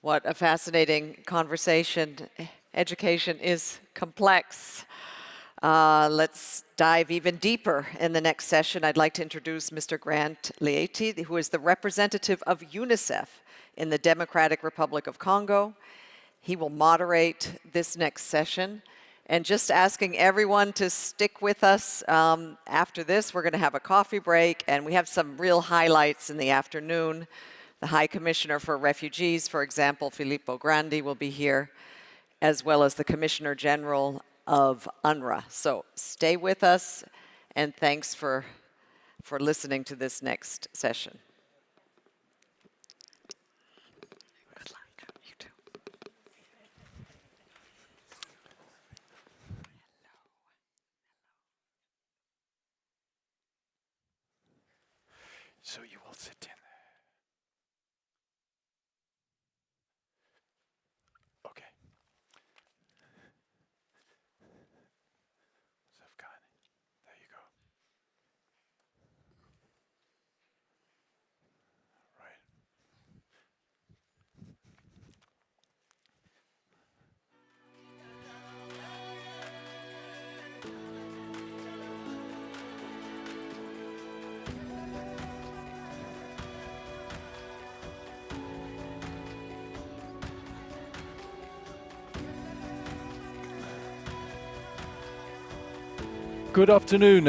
What a fascinating conversation. Education is complex. Let's dive even deeper in the next session. I'd like to introduce Mr. Grant Leaity, who is the representative of UNICEF in the Democratic Republic of Congo. He will moderate this next session. And just asking everyone to stick with us. After this, we're going to have a coffee break, and we have some real highlights in the afternoon. The High Commissioner for Refugees, for example, Filippo Grandi, will be here, as well as the Commissioner General of UNRWA. So stay with us, and thanks for listening to this next session. Good luck. You too. So you will sit in. Okay. Afghani. There you go. Right. Good afternoon.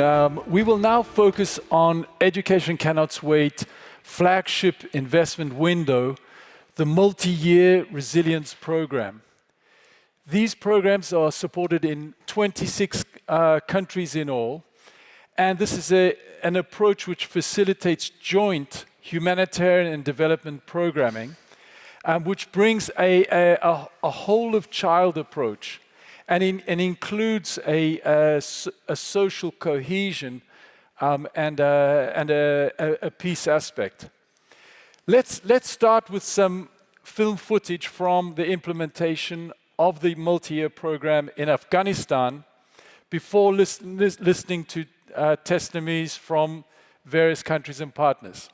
We will now focus on Education Cannot Wait flagship investment window, the multi-year resilience program. These programs are supported in 26 countries in all, and this is an approach which facilitates joint humanitarian and development programming, which brings a whole-of-child approach. And includes a social cohesion and a peace aspect. Let's start with some film footage from the implementation of the multi-year program in Afghanistan before listening to testimonies from various countries and partners.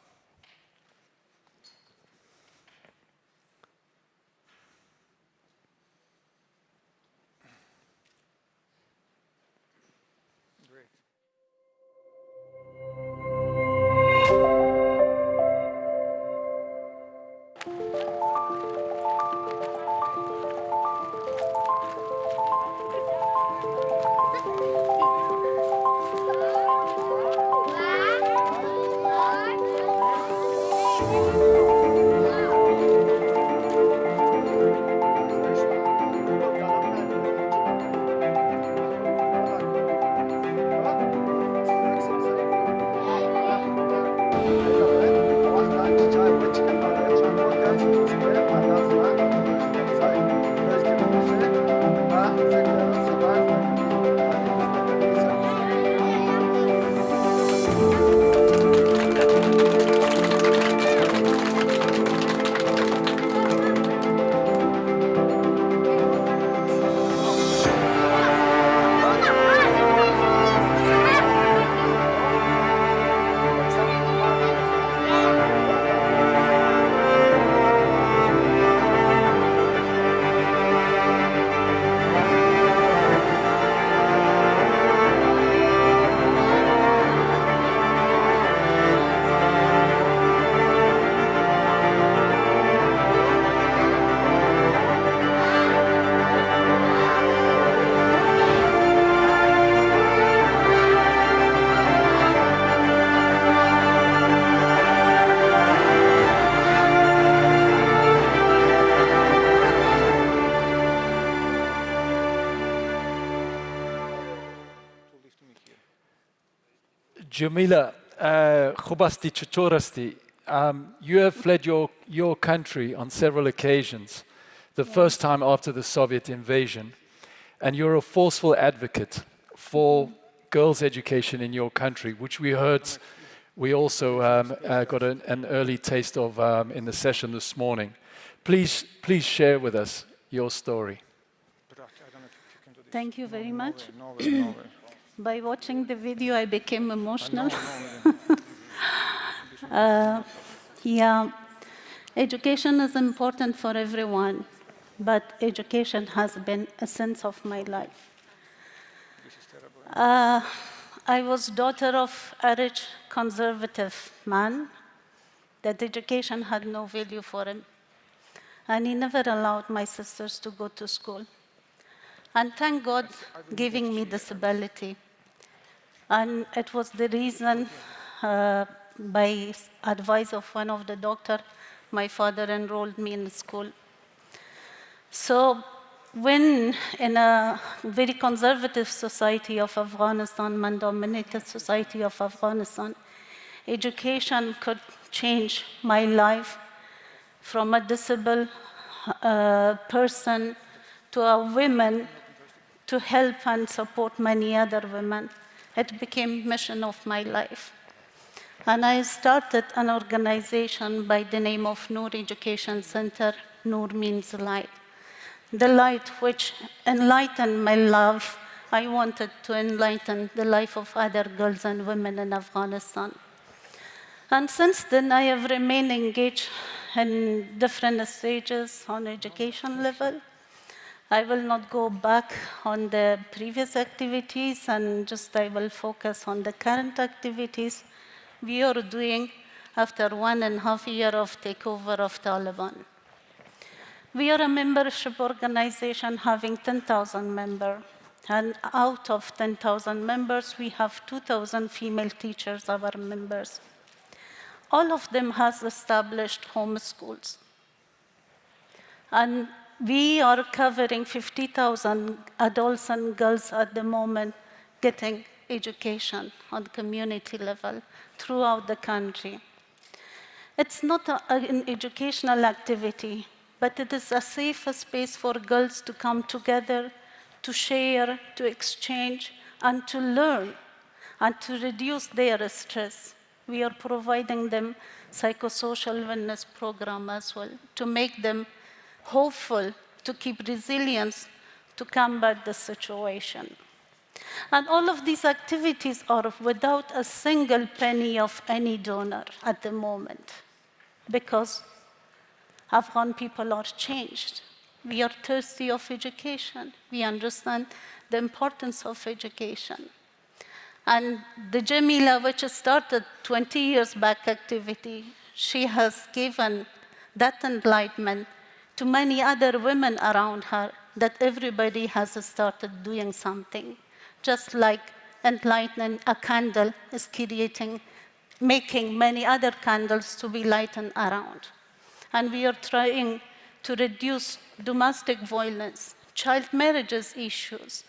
Jamila, khubasti chachorasti. You have fled your country on several occasions, the first time after the Soviet invasion, and you're a forceful advocate for girls' education in your country, which we heard, we also got an early taste of in the session this morning. Please share with us your story. Thank you very much. By watching the video, I became emotional. Yeah, Education is important for everyone, but education has been a sense of my life. I was daughter of a rich conservative man that education had no value for him. And he never allowed my sisters to go to school. And thank God giving me disability. And it was the reason, by advice of one of the doctors, my father enrolled me in school. So when in a very conservative society of Afghanistan, man-dominated society of Afghanistan, education could change my life from a disabled person to a woman to help and support many other women. It became mission of my life. And I started an organization by the name of Noor Education Center. Noor means light. The light which enlightened my life, I wanted to enlighten the life of other girls and women in Afghanistan. And since then, I have remained engaged in different stages on education level. I will not go back on the previous activities, and just I will focus on the current activities we are doing after 1.5 years of takeover of Taliban. We are a membership organization having 10,000 members. And out of 10,000 members, we have 2,000 female teachers, our members. All of them has established home schools. And we are covering 50,000 adults and girls at the moment getting education on the community level throughout the country. It's not an educational activity, but it is a safe space for girls to come together, to share, to exchange, and to learn, and to reduce their stress. We are providing them psychosocial wellness program as well, to make them hopeful, to keep resilience, to combat the situation. And all of these activities are without a single penny of any donor at the moment, because Afghan people are changed. We are thirsty of education. We understand the importance of education. And the Jamila, which started 20 years back activity, she has given that enlightenment to many other women around her, that everybody has started doing something. Just like enlightening a candle is making many other candles to be lightened around. And we are trying to reduce domestic violence, child marriages issues,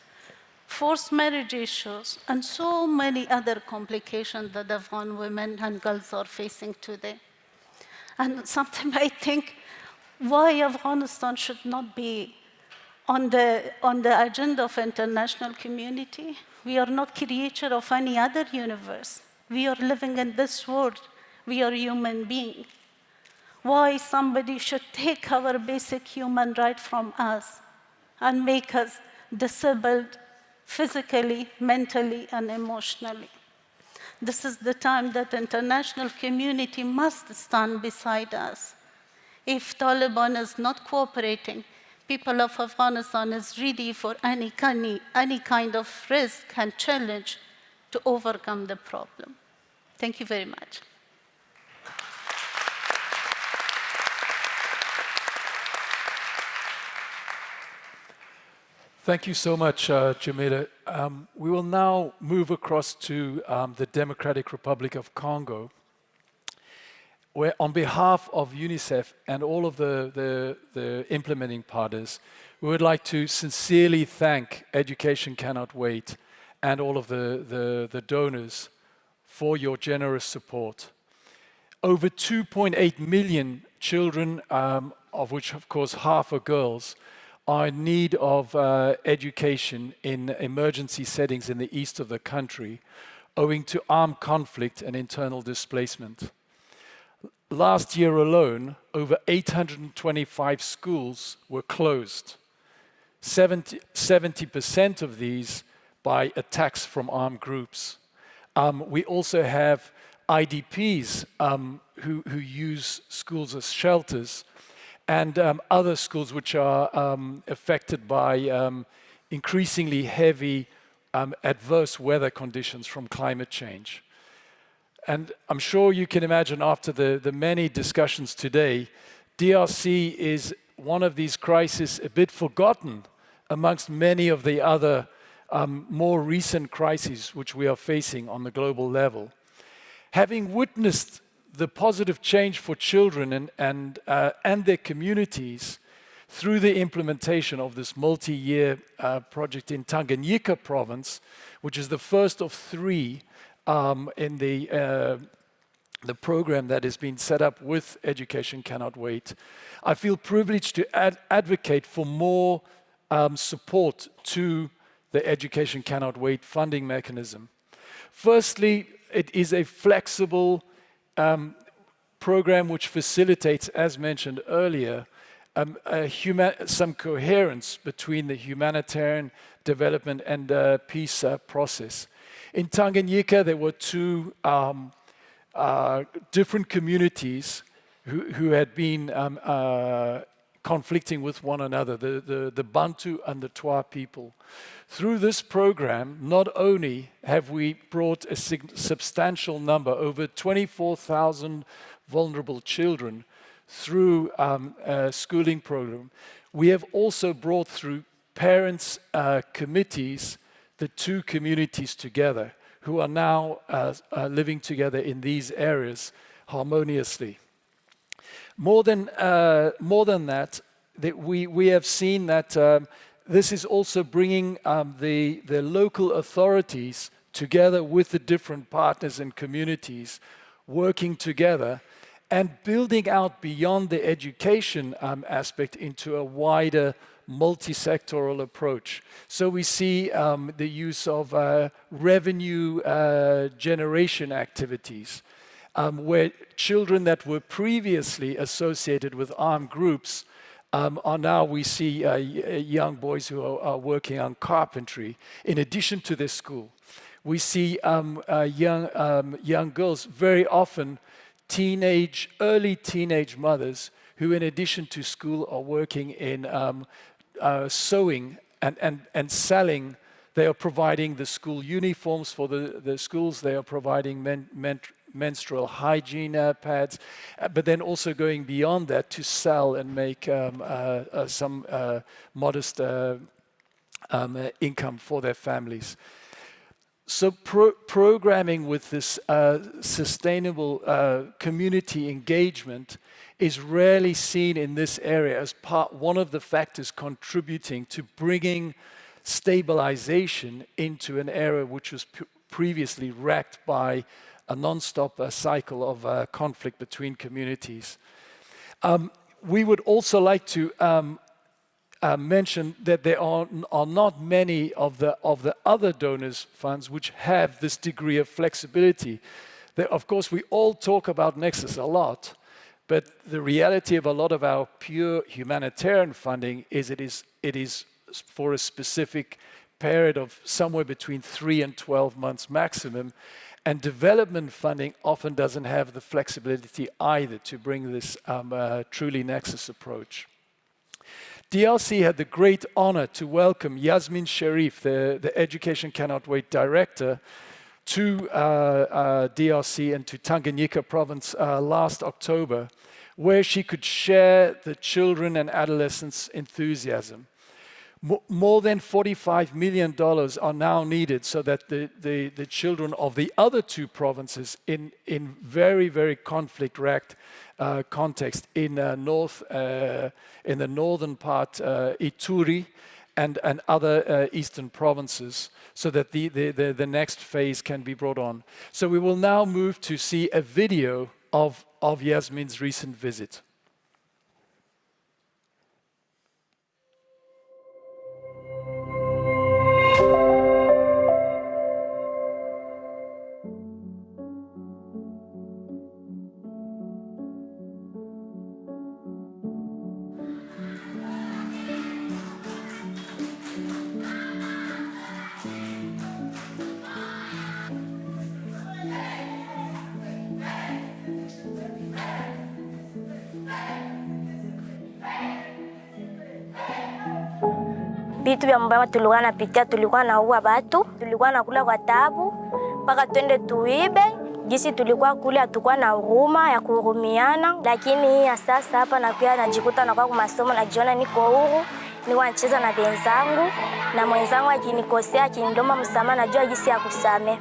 forced marriage issues, and so many other complications that Afghan women and girls are facing today. And sometimes I think, why Afghanistan should not be on the agenda of international community? We are not creature of any other universe. We are living in this world. We are human beings. Why somebody should take our basic human right from us and make us disabled physically, mentally, and emotionally? This is the time that the international community must stand beside us. If Taliban is not cooperating, people of Afghanistan is ready for any kind of risk and challenge to overcome the problem. Thank you very much. Thank you so much, Jamila. We will now move across to the Democratic Republic of Congo, where on behalf of UNICEF and all of the implementing partners, we would like to sincerely thank Education Cannot Wait and all of the donors for your generous support. Over 2.8 million children, of which of course half are girls, are in need of education in emergency settings in the east of the country, owing to armed conflict and internal displacement. Last year alone, over 825 schools were closed, 70% of these by attacks from armed groups. We also have IDPs who use schools as shelters, and other schools which are affected by increasingly heavy adverse weather conditions from climate change. And I'm sure you can imagine after the many discussions today, DRC is one of these crises a bit forgotten amongst many of the other more recent crises which we are facing on the global level. Having witnessed the positive change for children and their communities through the implementation of this multi-year project in Tanganyika province, which is the first of 3 in the program that has been set up with Education Cannot Wait, I feel privileged to advocate for more support to the Education Cannot Wait funding mechanism. Firstly, it is a flexible program which facilitates, as mentioned earlier, some coherence between the humanitarian development and peace process. In Tanganyika, there were 2 different communities who had been conflicting with one another, the Bantu and the Twa people. Through this program, not only have we brought a substantial number, over 24,000 vulnerable children through a schooling program, we have also brought through parents' committees the 2 communities together, who are now living together in these areas harmoniously. More than that, we have seen that this is also bringing the local authorities together with the different partners and communities, working together and building out beyond the education aspect into a wider multi-sectoral approach. So we see the use of revenue generation activities, where children that were previously associated with armed groups are now, we see young boys who are working on carpentry in addition to their school. We see young girls, very often early teenage mothers, who in addition to school are working in sewing and selling. They are providing the school uniforms for the schools. They are providing menstrual hygiene pads, but then also going beyond that to sell and make some modest income for their families. So programming with this sustainable community engagement is rarely seen in this area as one of the factors contributing to bringing stabilization into an area which was previously wrecked by a non-stop cycle of conflict between communities. We would also like to mention that there are not many of the other donors' funds which have this degree of flexibility. Of course, we all talk about Nexus a lot, but the reality of a lot of our pure humanitarian funding is it is for a specific period of somewhere between 3 and 12 months maximum. And development funding often doesn't have the flexibility either to bring this truly Nexus approach. DRC had the great honor to welcome Yasmin Sharif, the Education Cannot Wait director, to DRC and to Tanganyika province last October, where she could share the children and adolescents' enthusiasm. More than $45 million are now needed so that the children of the other 2 provinces in very, very conflict-wrecked context in the northern part, Ituri, and other eastern provinces, so that the next phase can be brought on. So we will now move to see a video of Yasmin's recent visit. vitu vya mbaya tulikuwa napitia, tulikuwa naua watu, tulikuwa nakula kwa taabu mpaka twende tuibe. Jinsi tulikuwa kule hatukuwa na huruma ya kuhurumiana, lakini hii ya sasa hapa na pia najikuta nakuwa kwa masomo, najiona niko huru, niko nacheza na wenzangu, na mwenzangu akinikosea akinidoma msamaha, najua jinsi ya kusamehe.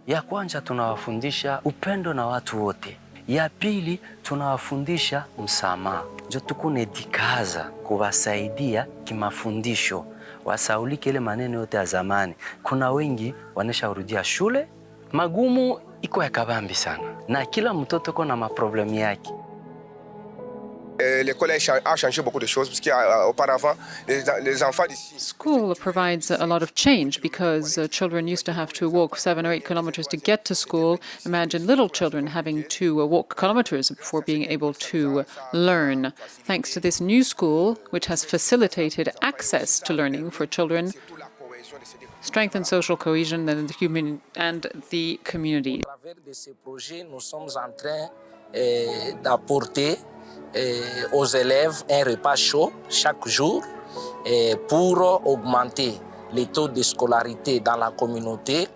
Ya kwanza tunawafundisha upendo na watu wote. Ya pili tunawafundisha msamaha. Ndio tukunedikaza kuwasaidia kimafundisho. Wasaulike ile maneno yote ya zamani. Kuna wengi wanesharudia shule, magumu iko ya kabambi sana. Na kila mtoto kuna maproblemu yake. L'école a changé beaucoup de choses parce qu'auparavant, les enfants d'ici. School provides a lot of change because children used to have to walk 7 or 8 kilometers to get to school. Imagine little children having to walk kilometers before being able to learn. Thanks to this new school, which has facilitated access to learning for children, strengthen social cohesion and the community. À travers de ces projets, nous sommes en train d'apporter aux élèves un repas chaud chaque jour pour augmenter les taux de scolarité dans la communauté,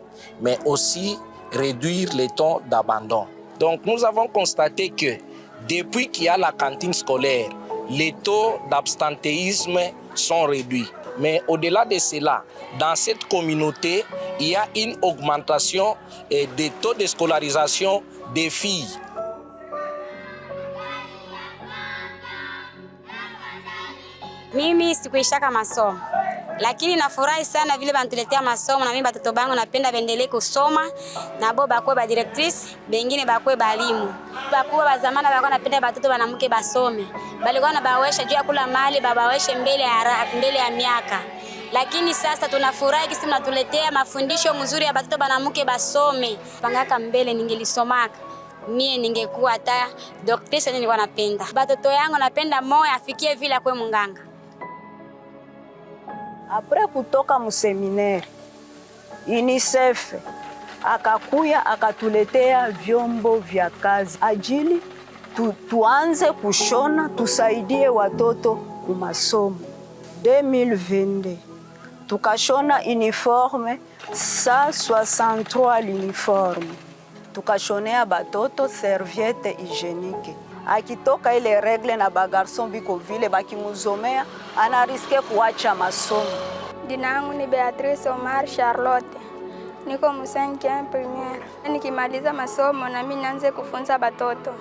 mais aussi réduire les taux d'abandon. Donc nous avons constaté que depuis qu'il y a la cantine scolaire, les taux d'absentéisme sont réduits. Mais au-delà de cela, dans cette communauté, il y a une augmentation des taux de scolarisation des filles. Mimi sikuishaka masomo, lakini nafurahi sana vile bantuletea masomo, na mimi batoto bangu napenda bendelee kusoma, na bo bakwe ba directrice, bengine bakwe balimu. Bakubwa ba zamani balikuwa napenda batoto banamuke basome. Balikuwa na bawesha juu ya kula mali, babaweshe mbele ya miaka. Lakini sasa tunafurahi kisi mnatuletea mafundisho mzuri ya batoto banamuke basome. Pangaka mbele ningelisomaka. Mie ningekuwa hata doctrice nilikuwa napenda. Batoto yangu napenda moyo afikie vile akwe munganga. Apre kutoka mseminari, UNICEF akakuya akatuletea vyombo vya kazi ajili tuanze kushona, tusaidie watoto kumasomo. 2022 tukashona uniforme 163 l'uniforme, tukashonea batoto serviette hygiénique. Akitoka ile regle na bagarson biko vile bakimuzomea anariske kuacha masomo. Jina langu ni Beatrice Omar Charlotte. Niko mu5e premiere. Nikimaliza masomo na mimi naanze kufunza batoto.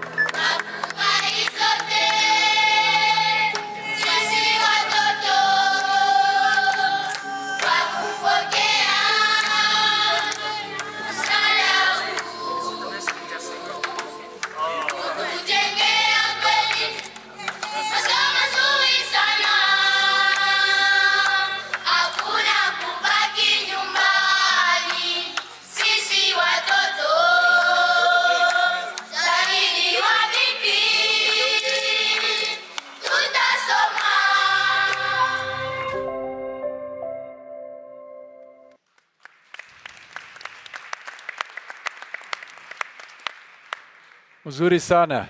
Uzuri sana.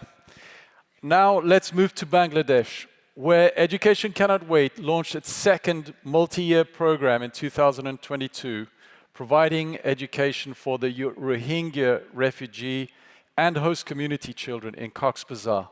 Now let's move to Bangladesh, where Education Cannot Wait launched its second multi-year program in 2022, providing education for the Rohingya refugee and host community children in Cox's Bazar.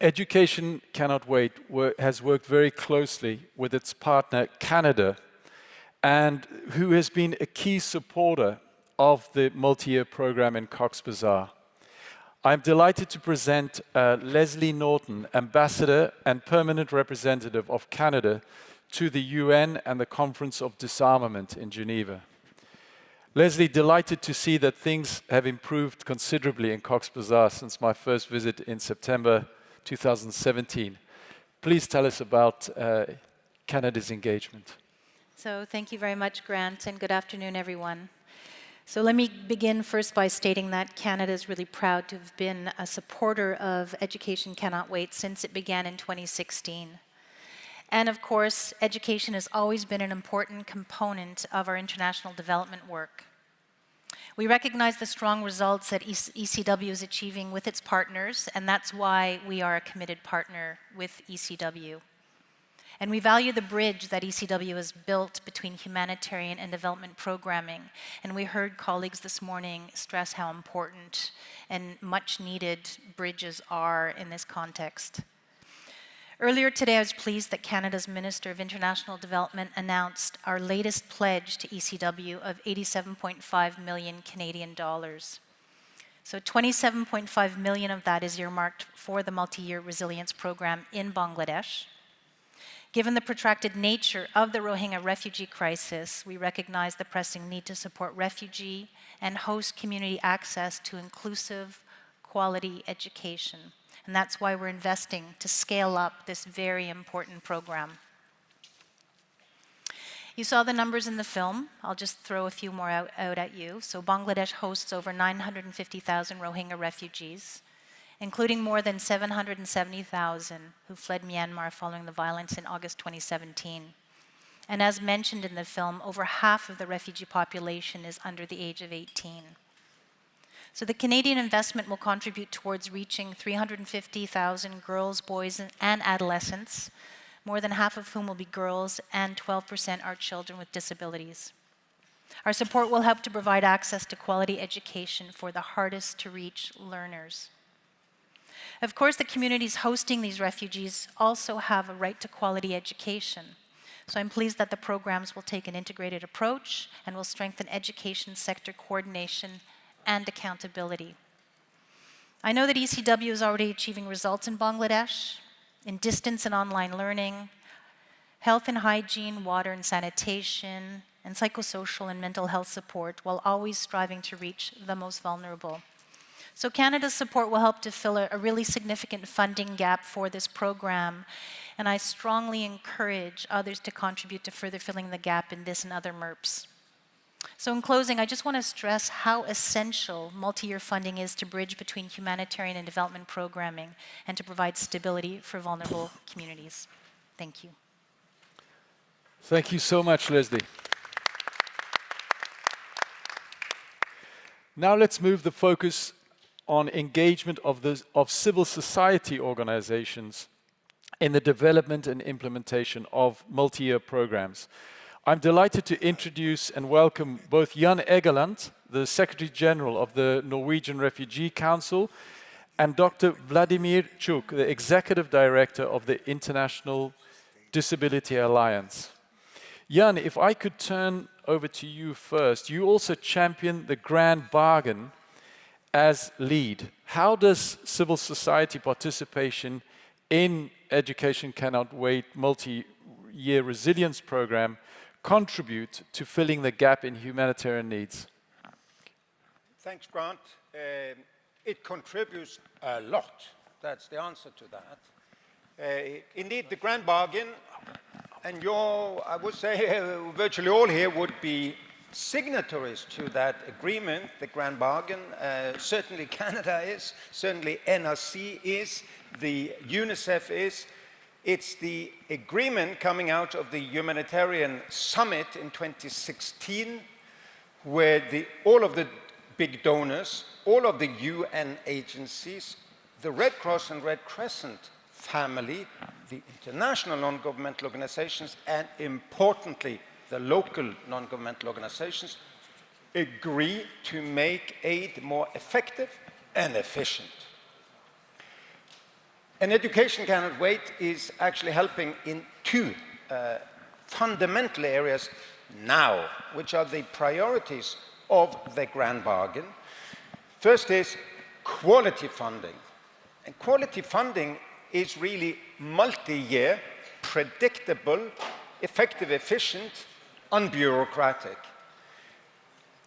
Education Cannot Wait has worked very closely with its partner, Canada, and who has been a key supporter of the multi-year program in Cox's Bazar. I'm delighted to present Leslie Norton, Ambassador and Permanent Representative of Canada to the UN and the Conference of Disarmament in Geneva. Leslie, delighted to see that things have improved considerably in Cox's Bazar since my first visit in September 2017. Please tell us about Canada's engagement. So thank you very much, Grant, and good afternoon, everyone. So let me begin first by stating that Canada is really proud to have been a supporter of Education Cannot Wait since it began in 2016. And of course, education has always been an important component of our international development work. We recognize the strong results that ECW is achieving with its partners, and that's why we are a committed partner with ECW. And we value the bridge that ECW has built between humanitarian and development programming. And we heard colleagues this morning stress how important and much needed bridges are in this context. Earlier today, I was pleased that Canada's Minister of International Development announced our latest pledge to ECW of 87.5 million Canadian dollars. So 27.5 million of that is earmarked for the multi-year resilience program in Bangladesh. Given the protracted nature of the Rohingya refugee crisis, we recognize the pressing need to support refugee and host community access to inclusive, quality education. And that's why we're investing to scale up this very important program. You saw the numbers in the film. I'll just throw a few more out at you. So Bangladesh hosts over 950,000 Rohingya refugees, including more than 770,000 who fled Myanmar following the violence in August 2017. And as mentioned in the film, over half of the refugee population is under the age of 18. So the Canadian investment will contribute towards reaching 350,000 girls, boys, and adolescents, more than half of whom will be girls, and 12% are children with disabilities. Our support will help to provide access to quality education for the hardest to reach learners. Of course, the communities hosting these refugees also have a right to quality education. So I'm pleased that the programs will take an integrated approach and will strengthen education sector coordination and accountability. I know that ECW is already achieving results in Bangladesh, in distance and online learning, health and hygiene, water and sanitation, and psychosocial and mental health support, while always striving to reach the most vulnerable. So Canada's support will help to fill a really significant funding gap for this program, and I strongly encourage others to contribute to further filling the gap in this and other MERPs. So in closing, I just want to stress how essential multi-year funding is to bridge between humanitarian and development programming and to provide stability for vulnerable communities. Thank you. Thank you so much, Leslie. Now let's move the focus on engagement of civil society organizations in the development and implementation of multi-year programs. I'm delighted to introduce and welcome both Jan Egeland, the Secretary General of the Norwegian Refugee Council, and Dr. Vladimir Cuk, the Executive Director of the International Disability Alliance. Jan, if I could turn over to you first. You also champion the grand bargain as lead. How does civil society participation in Education Cannot Wait multi-year resilience program contribute to filling the gap in humanitarian needs? Thanks, Grant. It contributes a lot. That's the answer to that. Indeed, the grand bargain, and I would say virtually all here would be signatories to that agreement, the grand bargain. Certainly Canada is, certainly NRC is, the UNICEF is. It's the agreement coming out of the humanitarian summit in 2016, where all of the big donors, all of the UN agencies, the Red Cross and Red Crescent family, the international non-governmental organizations, and importantly, the local non-governmental organizations, agree to make aid more effective and efficient. And Education Cannot Wait is actually helping in two fundamental areas now, which are the priorities of the Grand Bargain. First is quality funding. And quality funding is really multi-year, predictable, effective, efficient, unbureaucratic.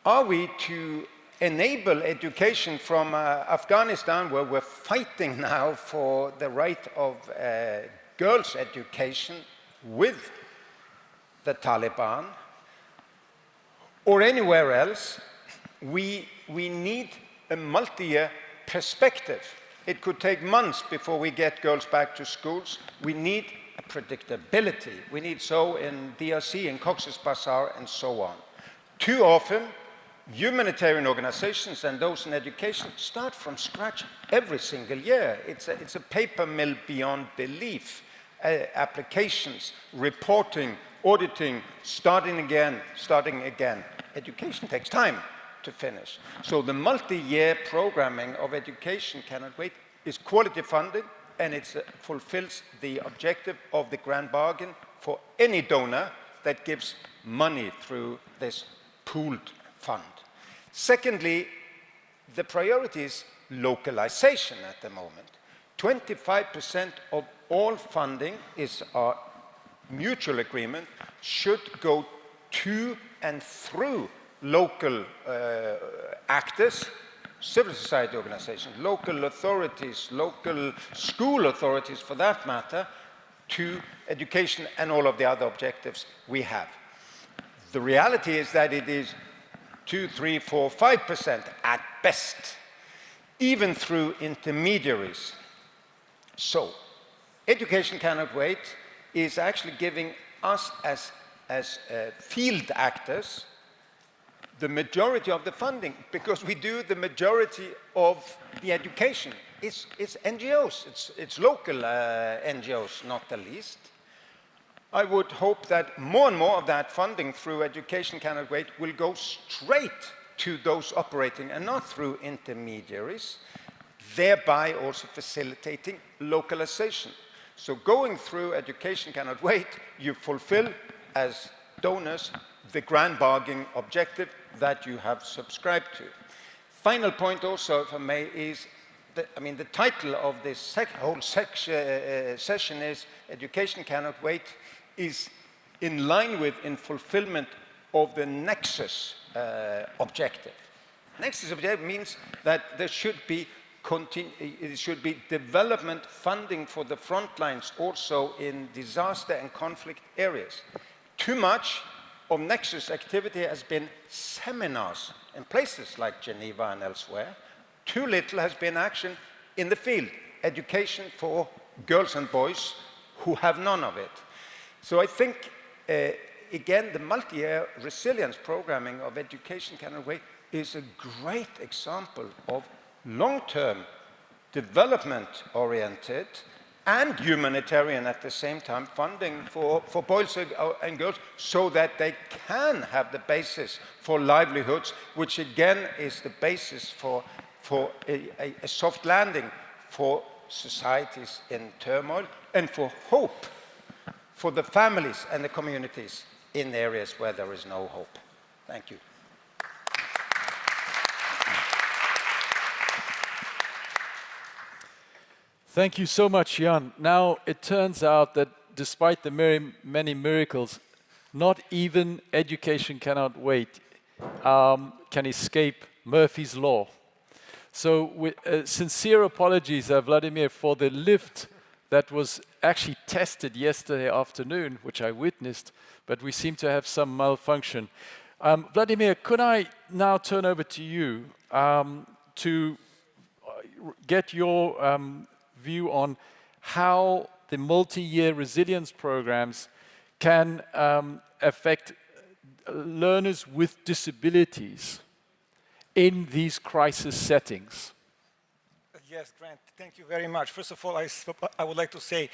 Are we to enable education from Afghanistan, where we're fighting now for the right of girls' education with the Taliban, or anywhere else? We need a multi-year perspective. It could take months before we get girls back to schools. We need predictability. We need so in DRC, in Cox's Bazar, and so on. Too often, humanitarian organizations and those in education start from scratch every single year. It's a paper mill beyond belief. Applications, reporting, auditing, starting again. Education takes time to finish. So the multi-year programming of Education Cannot Wait is quality funded, and it fulfills the objective of the Grand Bargain for any donor that gives money through this pooled fund. Secondly, the priority is localization at the moment. 25% of all funding is our mutual agreement should go to and through local actors, civil society organizations, local authorities, local school authorities for that matter, to education and all of the other objectives we have. The reality is that it is 2, 3, 4, 5% at best, even through intermediaries. So, Education Cannot Wait is actually giving us as field actors the majority of the funding, because we do the majority of the education. It's NGOs, it's local NGOs, not the least. I would hope that more and more of that funding through Education Cannot Wait will go straight to those operating and not through intermediaries, thereby also facilitating localization. So going through Education Cannot Wait, you fulfill as donors the Grand Bargain objective that you have subscribed to. Final point also, if I may, is the title of this whole session is Education Cannot Wait, is in line with, in fulfillment of the Nexus objective. Nexus objective means that there should be development funding for the front lines also in disaster and conflict areas. Too much of Nexus activity has been seminars in places like Geneva and elsewhere. Too little has been action in the field, education for girls and boys who have none of it. So I think, again, the multi-year resilience programming of Education Cannot Wait is a great example of long-term development-oriented and humanitarian at the same time funding for boys and girls so that they can have the basis for livelihoods, which again is the basis for a soft landing for societies in turmoil and for hope for the families and the communities in areas where there is no hope. Thank you. Thank you so much, Jan. Now, it turns out that despite the many miracles, not even Education Cannot Wait can escape Murphy's Law. So, with sincere apologies, Vladimir, for the lift that was actually tested yesterday afternoon, which I witnessed, but we seem to have some malfunction. Vladimir, could I now turn over to you to get your view on how the multi-year resilience programs can affect learners with disabilities in these crisis settings? Yes, Grant, thank you very much. First of all, I would like to say,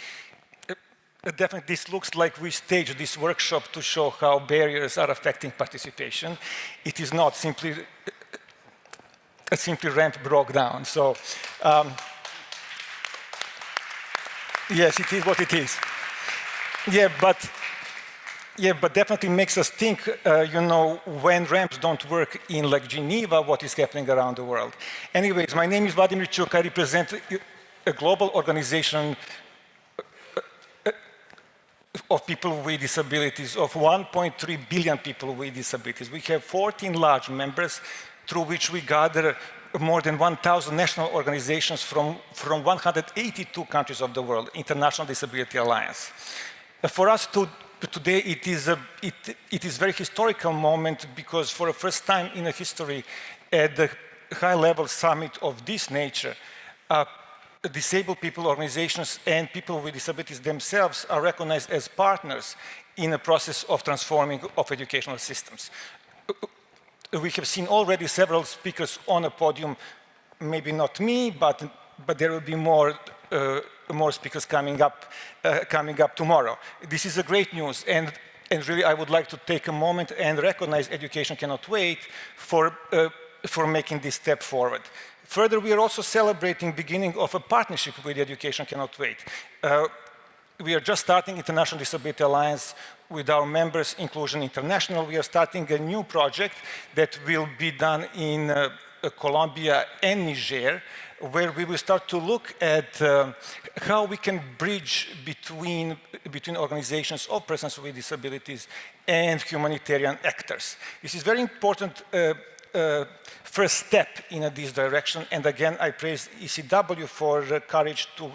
definitely this looks like we staged this workshop to show how barriers are affecting participation. It is not simply a ramp broke down. So, Yes, it is what it is. Yeah, but definitely makes us think, when ramps don't work in like Geneva, what is happening around the world. Anyways, my name is Vladimir Cuk. I represent a global organization of people with disabilities, of 1.3 billion people with disabilities. We have 14 large members through which we gather more than 1,000 national organizations from 182 countries of the world, International Disability Alliance. For us today, it is a very historical moment because for the first time in the history at the high-level summit of this nature, disabled people organizations and people with disabilities themselves are recognized as partners in the process of transforming of educational systems. We have seen already several speakers on the podium, maybe not me, but there will be more speakers coming up tomorrow. This is a great news, and really I would like to take a moment and recognize Education Cannot Wait for making this step forward. Further, we are also celebrating beginning of a partnership with Education Cannot Wait. We are just starting International Disability Alliance with our members, Inclusion International. We are starting a new project that will be done in Colombia and Niger, where we will start to look at how we can bridge between organizations of persons with disabilities and humanitarian actors. This is very important first step in this direction, and again, I praise ECW for the courage to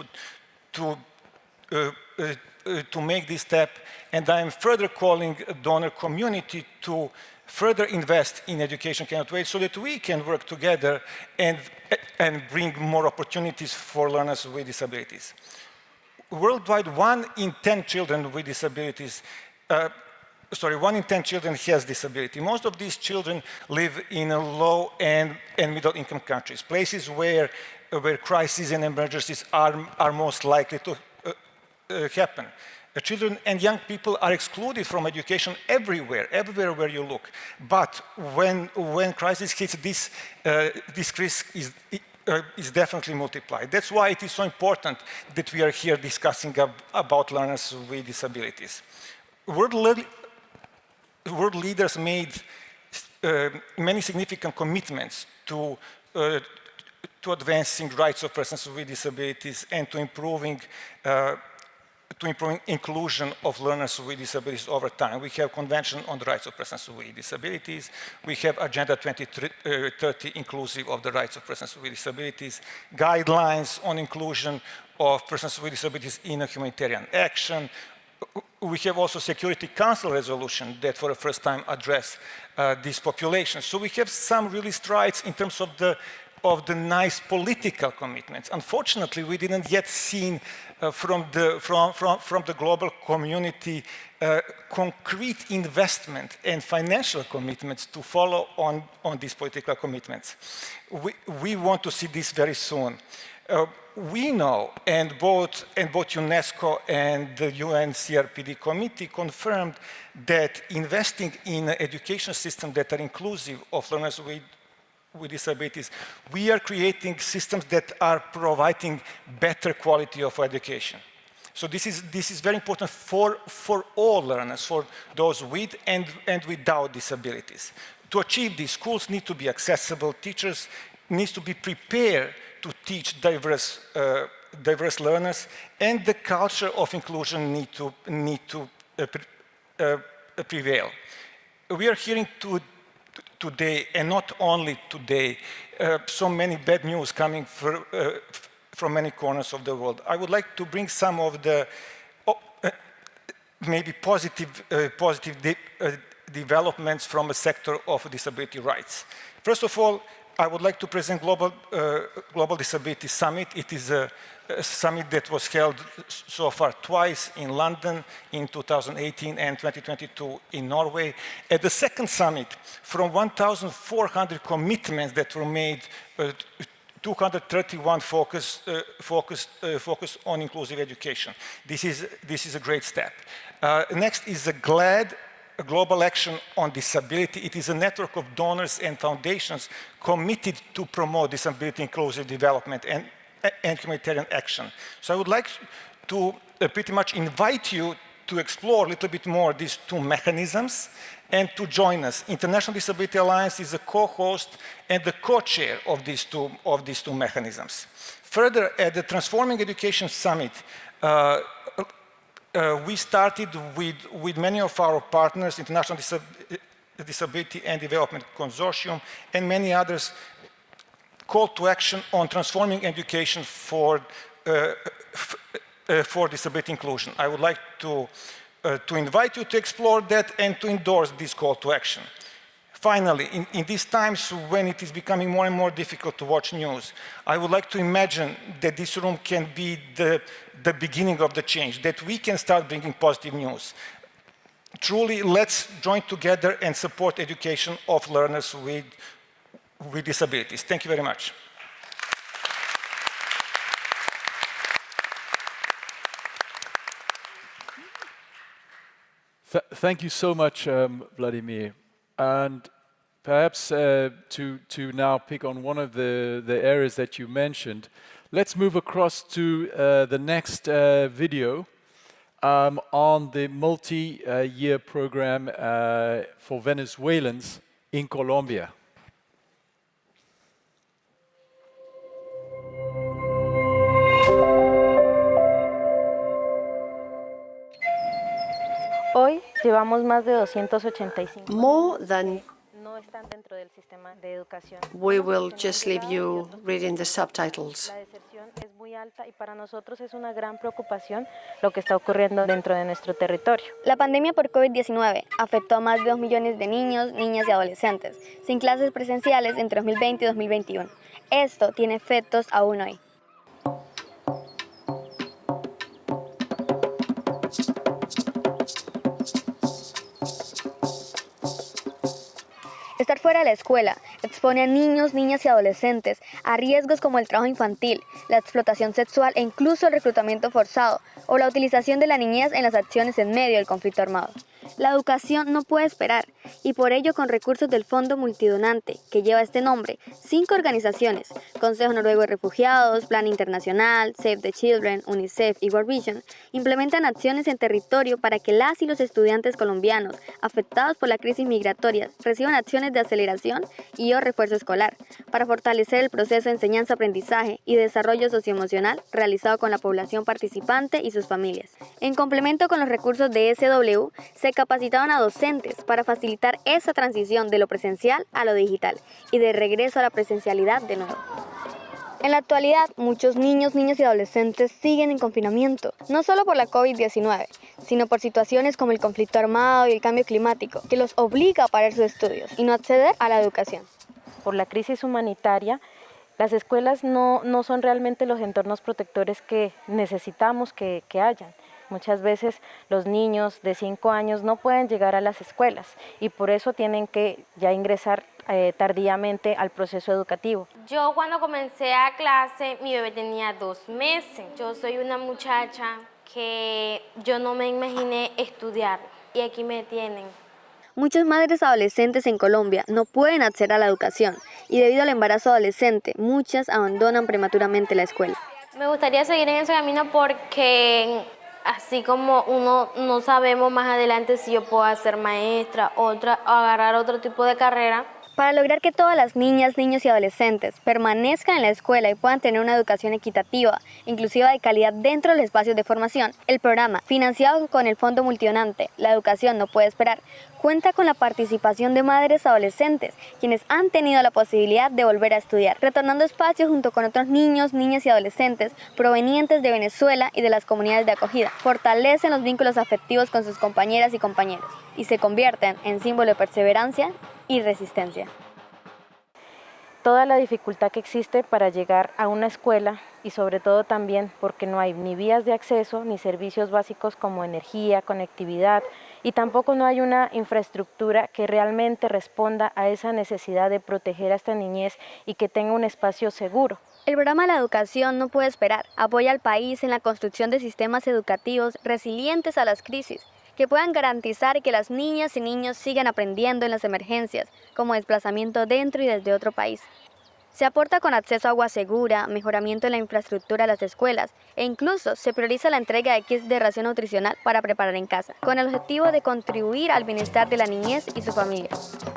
make this step, and I am further calling the donor community to further invest in Education Cannot Wait so that we can work together and bring more opportunities for learners with disabilities. Worldwide, 1 in 10 children with disabilities 1 in 10 children has disability. Most of these children live in low and middle income countries, places where crises and emergencies are most likely to happen. Children and young people are excluded from education everywhere where you look. But when crisis hits, this risk is definitely multiplied. That's why it is so important that we are here discussing about learners with disabilities. World leaders made many significant commitments to advancing rights of persons with disabilities and to improving inclusion of learners with disabilities over time. We have Convention on the Rights of Persons with Disabilities. We have Agenda 2030 inclusive of the rights of persons with disabilities, guidelines on inclusion of persons with disabilities in a humanitarian action. We have also Security Council resolution that for the first time address this population. So we have some really strides in terms of the nice political commitments. Unfortunately, we didn't yet see from the global community concrete investment and financial commitments to follow on these political commitments. We want to see this very soon. We know, and both UNESCO and the UN CRPD committee confirmed that investing in education systems that are inclusive of learners with disabilities, we are creating systems that are providing better quality of education. So this is very important for all learners, for those with and without disabilities. To achieve this, schools need to be accessible, teachers need to be prepared to teach diverse learners, and the culture of inclusion need to prevail. We are hearing today, and not only today, so many bad news coming from many corners of the world. I would like to bring some of the maybe positive developments from a sector of disability rights. First of all, I would like to present Global Disability Summit. It is a summit that was held so far twice in London in 2018 and 2022 in Norway. At the second summit, from 1,400 commitments that were made, 231 focused on inclusive education. This is a great step. Next is a Global Action on Disability. It is a network of donors and foundations committed to promote disability inclusive development and humanitarian action. So I would like to pretty much invite you to explore a little bit more these two mechanisms and to join us. International Disability Alliance is a co-host and the co-chair of these two mechanisms. Further, at the Transforming Education Summit, we started with many of our partners, International Disability and Development Consortium, and many others, call to action on transforming education for disability inclusion. I would like to invite you to explore that and to endorse this call to action. Finally, in these times when it is becoming more and more difficult to watch news, I would like to imagine that this room can be the beginning of the change, that we can start bringing positive news. Truly, let's join together and support education of learners with disabilities. Thank you very much. Thank you so much, Vladimir. And perhaps to now pick on one of the areas that you mentioned, let's move across to the next video on the multi-year program for Venezuelans in Colombia. Hoy llevamos más de 285. More than we will just leave you reading the subtitles. La deserción es muy alta y para nosotros es una gran preocupación lo que está ocurriendo dentro de nuestro territorio. La pandemia por COVID-19 afectó a más de 2 millones de niños, niñas y adolescentes, sin clases presenciales entre 2020 y 2021. Esto tiene efectos aún hoy. Estar fuera de la escuela expone a niños, niñas y adolescentes a riesgos como el trabajo infantil, la explotación sexual e incluso el reclutamiento forzado o la utilización de la niñez en las acciones en medio del conflicto armado. La educación no puede esperar y por ello con recursos del Fondo Multidonante, que lleva este nombre, 5 organizaciones, Consejo Noruego de Refugiados, Plan Internacional, Save the Children, UNICEF y World Vision, implementan acciones en territorio para que las y los estudiantes colombianos afectados por la crisis migratoria reciban acciones de aceleración y o refuerzo escolar, para fortalecer el proceso de enseñanza-aprendizaje y desarrollo socioemocional realizado con la población participante y sus familias. En complemento con los recursos de ECW, se capacitaron a docentes para facilitar esa transición de lo presencial a lo digital y de regreso a la presencialidad de nuevo. En la actualidad, muchos niños, niñas y adolescentes siguen en confinamiento, no solo por la COVID-19, sino por situaciones como el conflicto armado y el cambio climático, que los obliga a parar sus estudios y no acceder a la educación. Por la crisis humanitaria, las escuelas no son realmente los entornos protectores que necesitamos que hayan. Muchas veces los niños de 5 años no pueden llegar a las escuelas y por eso tienen que ya ingresar tardíamente al proceso educativo. Yo cuando comencé a clase, mi bebé tenía 2 meses. Yo soy una muchacha que yo no me imaginé estudiar y aquí me tienen. Muchas madres adolescentes en Colombia no pueden acceder a la educación y debido al embarazo adolescente, muchas abandonan prematuramente la escuela. Me gustaría seguir en ese camino porque así como uno no sabemos más adelante si yo puedo ser maestra, o agarrar otro tipo de carrera. Para lograr que todas las niñas, niños y adolescentes permanezcan en la escuela y puedan tener una educación equitativa, inclusiva de calidad dentro de los espacios de formación, el programa, financiado con el Fondo Multidonante, La Educación No Puede Esperar, cuenta con la participación de madres adolescentes, quienes han tenido la posibilidad de volver a estudiar, retornando espacios junto con otros niños, niñas y adolescentes provenientes de Venezuela y de las comunidades de acogida. Fortalecen los vínculos afectivos con sus compañeras y compañeros y se convierten en símbolo de perseverancia y resistencia. Toda la dificultad que existe para llegar a una escuela y sobre todo también porque no hay ni vías de acceso ni servicios básicos como energía, conectividad y tampoco no hay una infraestructura que realmente responda a esa necesidad de proteger a esta niñez y que tenga un espacio seguro. El programa La Educación No Puede Esperar apoya al país en la construcción de sistemas educativos resilientes a las crisis, que puedan garantizar que las niñas y niños sigan aprendiendo en las emergencias, como desplazamiento dentro y desde otro país. Se aporta con acceso a agua segura, mejoramiento en la infraestructura de las escuelas e incluso se prioriza la entrega de kits de ración nutricional para preparar en casa, con el objetivo de contribuir al bienestar de la niñez y su familia.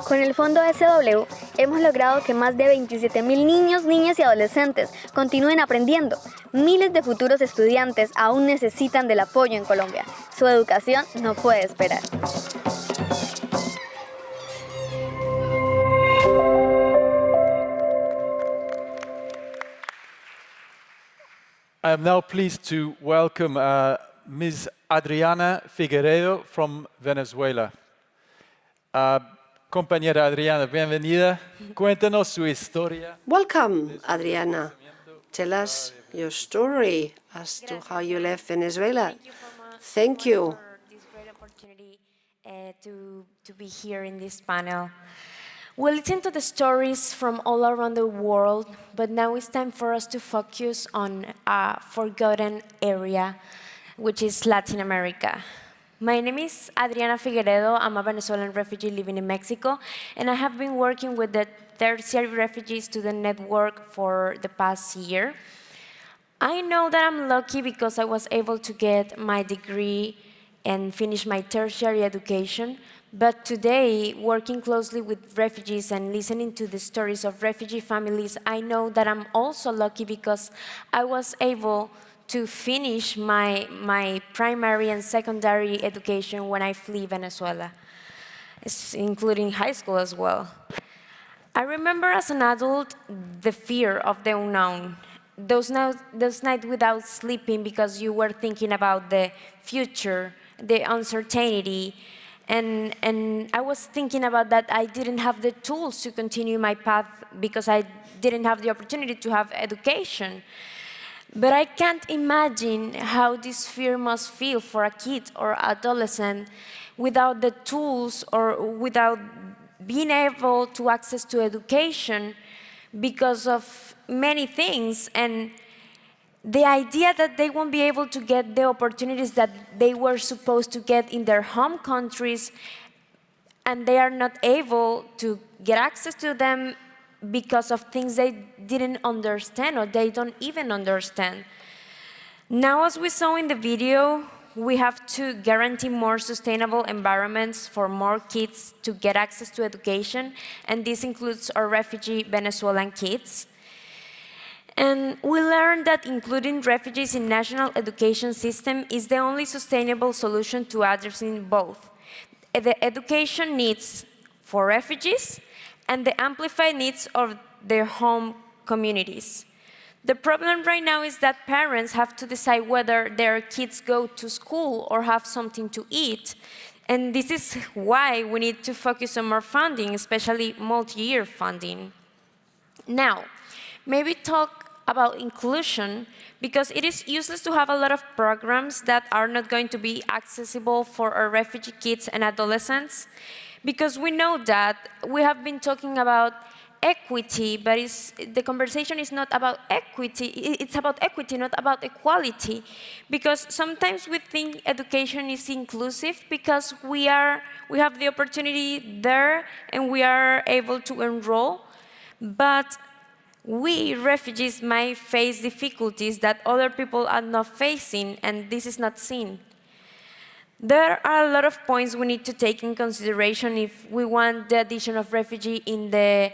Con el fondo ECW hemos logrado que más de 27.000 niños, niñas y adolescentes continúen aprendiendo. Miles de futuros estudiantes aún necesitan del apoyo en Colombia. Su educación no puede esperar. I am now pleased to welcome Ms. Adriana Figueiredo from Venezuela. Compañera Adriana, bienvenida. Cuéntanos su historia. Welcome, Adriana. Tell us your story as to how you left Venezuela. Thank you. For this great opportunity to be here in this panel. We listen to the stories from all around the world, but now it's time for us to focus on a forgotten area, which is Latin America. My name is Adriana Figueiredo. I'm a Venezuelan refugee living in Mexico, and I have been working with the Tertiary Refugee Student Network for the past year. I know that I'm lucky because I was able to get my degree and finish my tertiary education. But today, working closely with refugees and listening to the stories of refugee families, I know that I'm also lucky because I was able to finish my primary and secondary education when I flee Venezuela, including high school as well. I remember as an adult the fear of the unknown, those nights without sleeping because you were thinking about the future, the uncertainty, and I was thinking about that I didn't have the tools to continue my path because I didn't have the opportunity to have education. But I can't imagine how this fear must feel for a kid or adolescent without the tools or without being able to access to education because of many things. And the idea that they won't be able to get the opportunities that they were supposed to get in their home countries, and they are not able to get access to them because of things they didn't understand or they don't even understand. Now, as we saw in the video, we have to guarantee more sustainable environments for more kids to get access to education, and this includes our refugee Venezuelan kids. And we learned that including refugees in national education system is the only sustainable solution to addressing both the education needs for refugees and the amplified needs of their home communities. The problem right now is that parents have to decide whether their kids go to school or have something to eat. And this is why we need to focus on more funding, especially multi-year funding. Now, maybe talk about inclusion, because it is useless to have a lot of programs that are not going to be accessible for our refugee kids and adolescents, because we know that we have been talking about equity, but the conversation is not about equity, it's about equity, not about equality, because sometimes we think education is inclusive because we have the opportunity there and we are able to enroll, but we, refugees, might face difficulties that other people are not facing, and this is not seen. There are a lot of points we need to take in consideration if we want the addition of refugee in the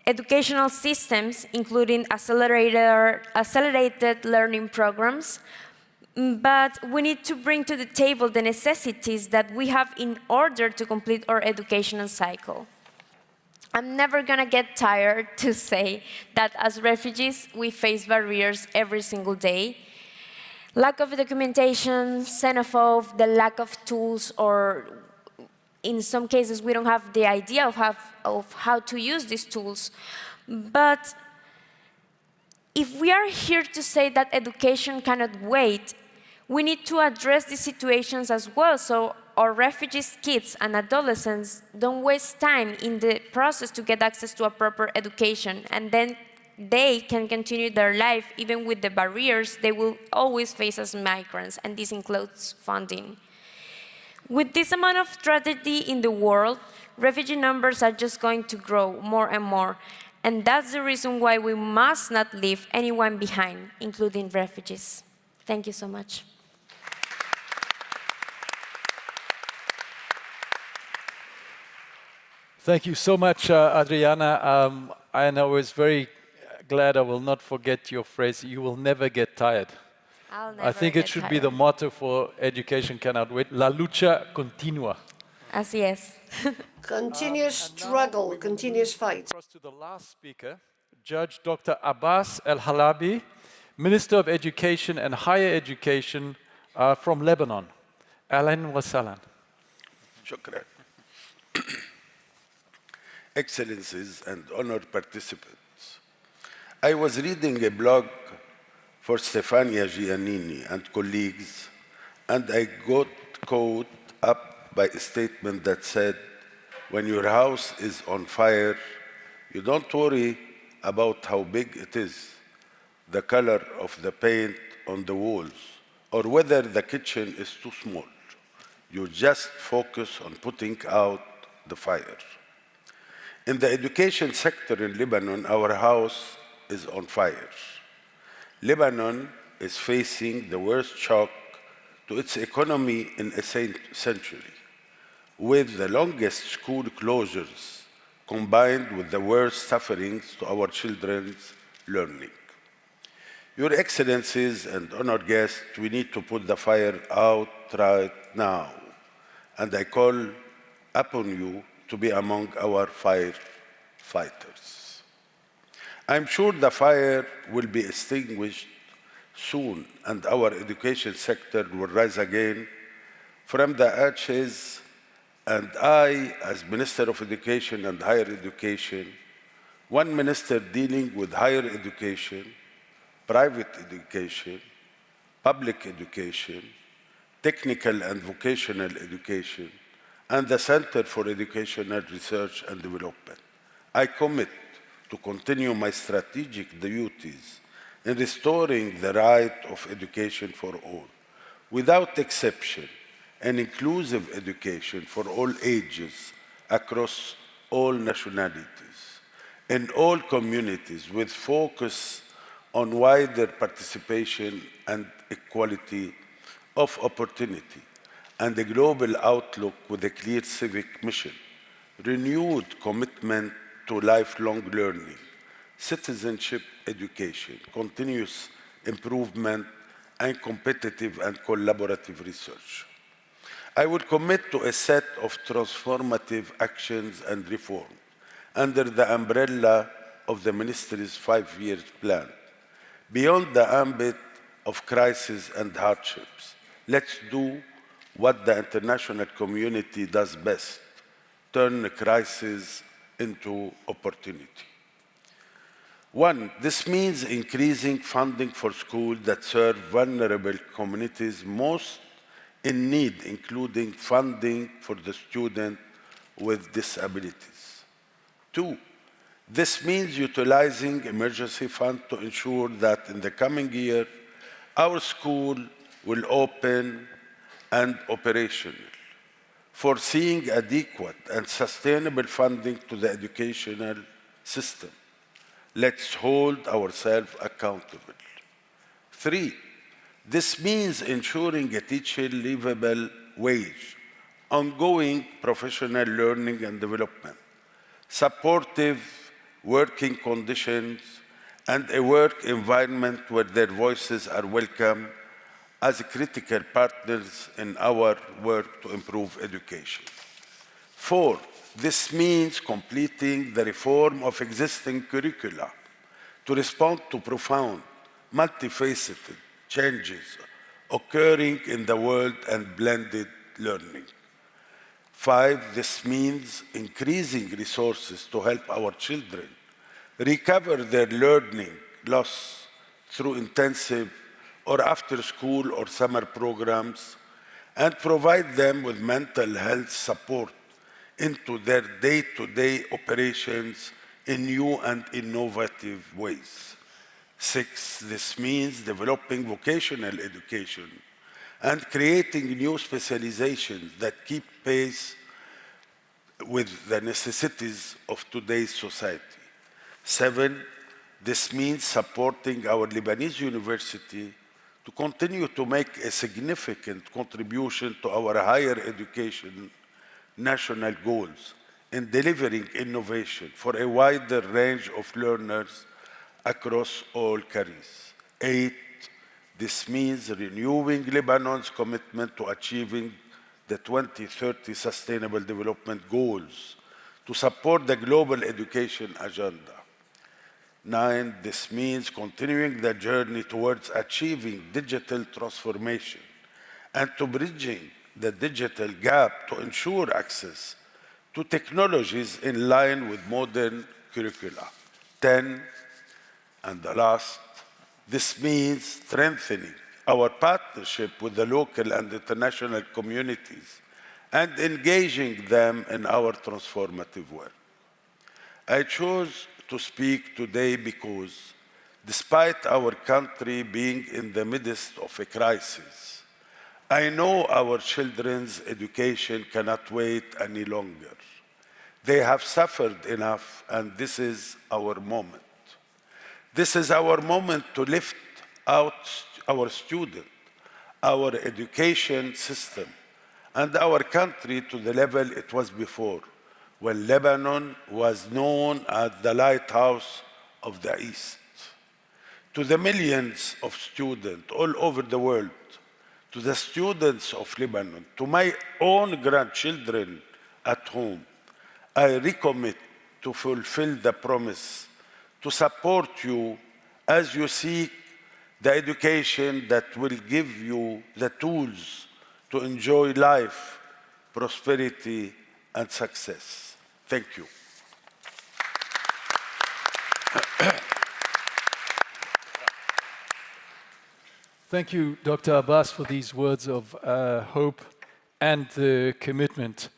educational systems, including accelerated learning programs, but we need to bring to the table the necessities that we have in order to complete our educational cycle. I'm never gonna get tired to say that as refugees, we face barriers every single day. Lack of documentation, xenophobe, the lack of tools, or in some cases, we don't have the idea of how to use these tools. But if we are here to say that education cannot wait, we need to address these situations as well, so our refugees' kids and adolescents don't waste time in the process to get access to a proper education, and then they can continue their life even with the barriers they will always face as migrants, and this includes funding. With this amount of tragedy in the world, refugee numbers are just going to grow more and more. And that's the reason why we must not leave anyone behind, including refugees. Thank you so much. Thank you so much, Adriana. And I was very glad. I will not forget your phrase, you will never get tired. I think it should be the motto for Education Cannot Wait. La lucha continua. Así es. Continuous struggle, continuous fight. Across to the last speaker, Judge Dr. Abbas El-Halabi, Minister of Education and Higher Education from Lebanon. Ahlan wa sahlan. Shukran. Excellencies and honored participants, I was reading a blog for Stefania Giannini and colleagues, and I got caught up by a statement that said, when your house is on fire, you don't worry about how big it is, the color of the paint on the walls, or whether the kitchen is too small. You just focus on putting out the fire. In the education sector in Lebanon, our house is on fire. Lebanon is facing the worst shock to its economy in a century, with the longest school closures combined with the worst sufferings to our children's learning. Your Excellencies and honored guests, we need to put the fire out right now, and I call upon you to be among our firefighters. I'm sure the fire will be extinguished soon, and our education sector will rise again from the ashes. And I, as Minister of Education and Higher Education, one minister dealing with higher education, private education, public education, technical and vocational education, and the Center for Educational Research and Development, I commit to continue my strategic duties in restoring the right of education for all, without exception, an inclusive education for all ages, across all nationalities, in all communities, with focus on wider participation and equality of opportunity, and a global outlook with a clear civic mission, renewed commitment to lifelong learning, citizenship education, continuous improvement, and competitive and collaborative research. I will commit to a set of transformative actions and reforms under the umbrella of the Ministry's 5-year plan, beyond the ambit of crisis and hardships. Let's do what the international community does best, turn a crisis into opportunity. One, this means increasing funding for schools that serve vulnerable communities most in need, including funding for the student with disabilities. Two, this means utilizing emergency funds to ensure that in the coming year, our school will open and operational, foreseeing adequate and sustainable funding to the educational system. Let's hold ourselves accountable. Three, this means ensuring a teacher livable wage, ongoing professional learning and development, supportive working conditions, and a work environment where their voices are welcome as critical partners in our work to improve education. Four, this means completing the reform of existing curricula to respond to profound, multifaceted changes occurring in the world and blended learning. Five, this means increasing resources to help our children recover their learning loss through intensive or after-school or summer programs, and provide them with mental health support into their day-to-day operations in new and innovative ways. Six, this means developing vocational education and creating new specializations that keep pace with the necessities of today's society. 7, this means supporting our Lebanese university to continue to make a significant contribution to our higher education national goals in delivering innovation for a wider range of learners across all careers. 8, this means renewing Lebanon's commitment to achieving the 2030 Sustainable Development Goals to support the global education agenda. 9, this means continuing the journey towards achieving digital transformation and to bridging the digital gap to ensure access to technologies in line with modern curricula. 10, and the last, this means strengthening our partnership with the local and international communities and engaging them in our transformative work. I chose to speak today because, despite our country being in the midst of a crisis, I know our children's education cannot wait any longer. They have suffered enough, and this is our moment. This is our moment to lift out our student, our education system, and our country to the level it was before, when Lebanon was known as the lighthouse of the East. To the millions of students all over the world, to the students of Lebanon, to my own grandchildren at home, I recommit to fulfill the promise to support you as you seek the education that will give you the tools to enjoy life, prosperity, and success. Thank you. Thank you, Dr. Abbas, for these words of hope and commitment.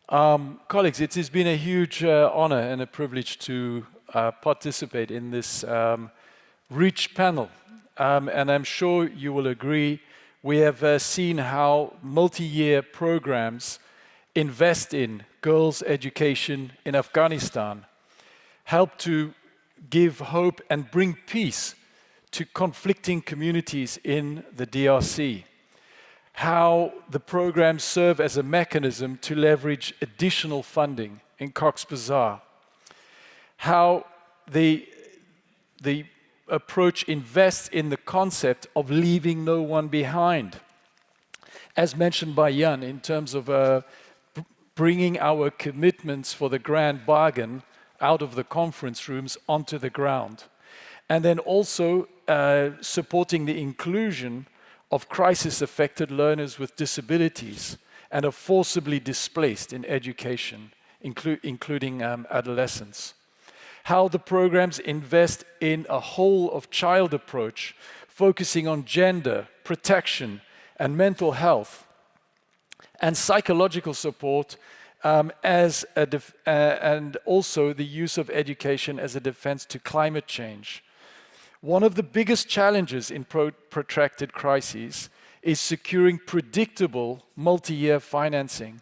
Colleagues, it has been a huge honor and a privilege to participate in this rich panel. And I'm sure you will agree, we have seen how multi-year programs invest in girls' education in Afghanistan, help to give hope and bring peace to conflicting communities in the DRC, how the programs serve as a mechanism to leverage additional funding in Cox's Bazar, how the approach invests in the concept of leaving no one behind, as mentioned by Jan, in terms of bringing our commitments for the grand bargain out of the conference rooms onto the ground. And then also supporting the inclusion of crisis-affected learners with disabilities and are forcibly displaced in education, including adolescents. How the programs invest in a whole-of-child approach, focusing on gender, protection, and mental health, and psychological support and also the use of education as a defense to climate change. One of the biggest challenges in protracted crises is securing predictable multi-year financing.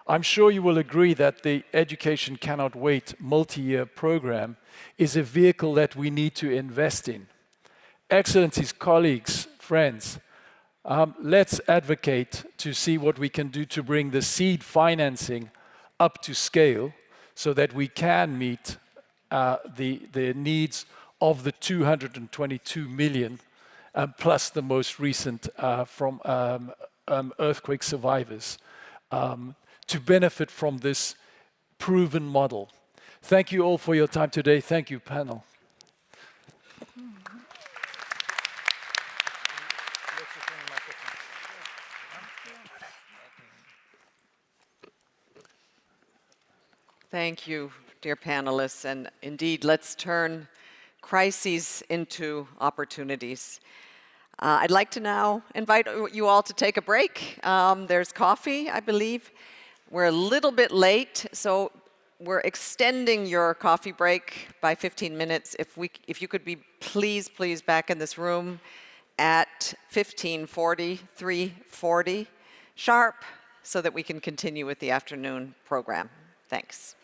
I'm sure you will agree that the Education Cannot Wait multi-year program is a vehicle that we need to invest in. Excellencies, colleagues, friends, let's advocate to see what we can do to bring the seed financing up to scale so that we can meet the needs of the 222 million plus the most recent from earthquake survivors to benefit from this proven model. Thank you all for your time today. Thank you, panel. Thank you, dear panelists. And indeed, let's turn crises into opportunities. I'd like to now invite you all to take a break. There's coffee, I believe. We're a little bit late, so we're extending your coffee break by 15 minutes. If you could be please back in this room at 15:40, 3:40 sharp, so that we can continue with the afternoon program. Thanks.